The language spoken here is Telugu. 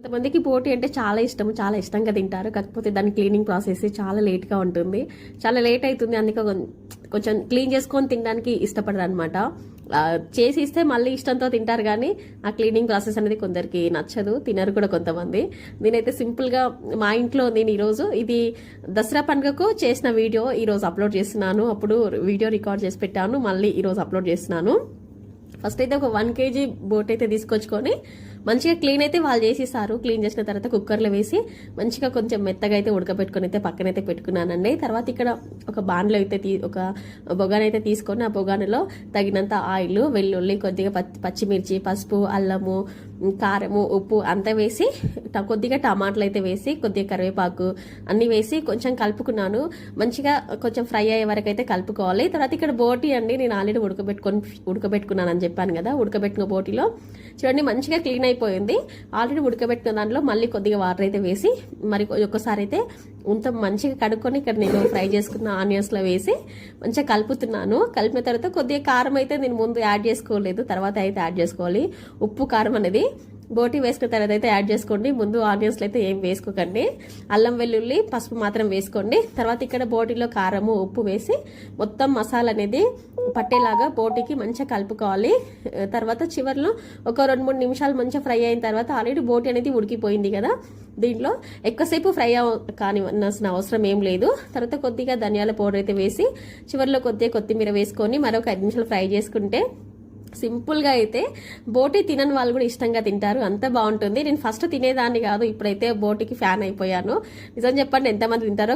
కొంతమందికి బోటి అంటే చాలా ఇష్టం, చాలా ఇష్టంగా తింటారు. కాకపోతే దాని క్లీనింగ్ ప్రాసెస్ చాలా లేట్గా ఉంటుంది, చాలా లేట్ అవుతుంది. అందుకే కొంచెం క్లీన్ చేసుకొని తినడానికి ఇష్టపడరు అనమాట. చేసి ఇస్తే మళ్ళీ ఇష్టంతో తింటారు, కానీ ఆ క్లీనింగ్ ప్రాసెస్ అనేది కొందరికి నచ్చదు, తినరు కూడా కొంతమంది. నేనైతే సింపుల్గా మా ఇంట్లో నేను ఈరోజు ఇది దసరా పండుగకు చేసిన వీడియో ఈరోజు అప్లోడ్ చేస్తున్నాను. అప్పుడు వీడియో రికార్డ్ చేసి పెట్టాను, మళ్ళీ ఈరోజు అప్లోడ్ చేస్తున్నాను. ఫస్ట్ అయితే ఒక 1 kg బోట్ అయితే తీసుకొచ్చుకొని మంచిగా క్లీన్ అయితే వాళ్ళు చేసిస్తారు. క్లీన్ చేసిన తర్వాత కుక్కర్లో వేసి మంచిగా కొంచెం మెత్తగా అయితే ఉడకబెట్టుకొని అయితే పక్కనైతే పెట్టుకున్నానండి. తర్వాత ఇక్కడ ఒక బాణలో అయితే ఒక బొగానైతే తీసుకొని ఆ బొగానలో తగినంత ఆయిల్, వెల్లుల్లి, కొద్దిగా పచ్చిమిర్చి, పసుపు, అల్లము, కారము, ఉప్పు అంతా వేసి కొద్దిగా టమాటాలు అయితే వేసి కొద్దిగా కరివేపాకు అన్ని వేసి కొంచెం కలుపుకున్నాను. మంచిగా కొంచెం ఫ్రై అయ్యే వరకు అయితే కలుపుకోవాలి. తర్వాత ఇక్కడ బోటి అండి నేను ఆల్రెడీ ఉడకబెట్టుకున్నాను అని చెప్పాను కదా. ఉడకబెట్టిన బోటిలో చూడండి మంచిగా క్లీన్ అయిపోయింది. ఆల్రెడీ ఉడకబెట్టిన దాంట్లో మళ్ళీ కొద్దిగా వాటర్ అయితే వేసి మరి ఒక్కసారి అయితే మంచిగా కడుక్కొని ఇక్కడ నేను ఫ్రై చేసుకున్న ఆనియన్స్లో వేసి మంచిగా కలుపుతున్నాను. కలిపిన తర్వాత కొద్దిగా కారం అయితే నేను ముందు యాడ్ చేసుకోలేదు, తర్వాత అయితే యాడ్ చేసుకోవాలి. ఉప్పు కారం అనేది బోటి వేసుకున్న తర్వాత అయితే యాడ్ చేసుకోండి. ముందు ఆనియన్స్లో అయితే ఏం వేసుకోకండి. అల్లం వెల్లుల్లి పసుపు మాత్రం వేసుకోండి. తర్వాత ఇక్కడ బోటిలో కారము, ఉప్పు వేసి మొత్తం మసాలా అనేది పట్టేలాగా బోటికి మంచిగా కలుపుకోవాలి. తర్వాత చివరిలో ఒక 2-3 నిమిషాలు మంచిగా ఫ్రై అయిన తర్వాత ఆల్రెడీ బోటి అనేది ఉడికిపోయింది కదా, దీంట్లో ఎక్కువసేపు ఫ్రై కానివలసిన అవసరం ఏం లేదు. తర్వాత కొద్దిగా ధనియాల పౌడర్ అయితే వేసి చివరిలో కొద్దిగా కొత్తిమీర వేసుకొని మరొక 5 నిమిషాలు ఫ్రై చేసుకుంటే సింపుల్గా అయితే బోటి తినని వాళ్ళు కూడా ఇష్టంగా తింటారు, అంత బాగుంటుంది. నేను ఫస్ట్ తినేదాన్ని కాదు, ఇప్పుడైతే బోటికి ఫ్యాన్ అయిపోయాను. నిజం చెప్పండి ఎంతమంది తింటారో.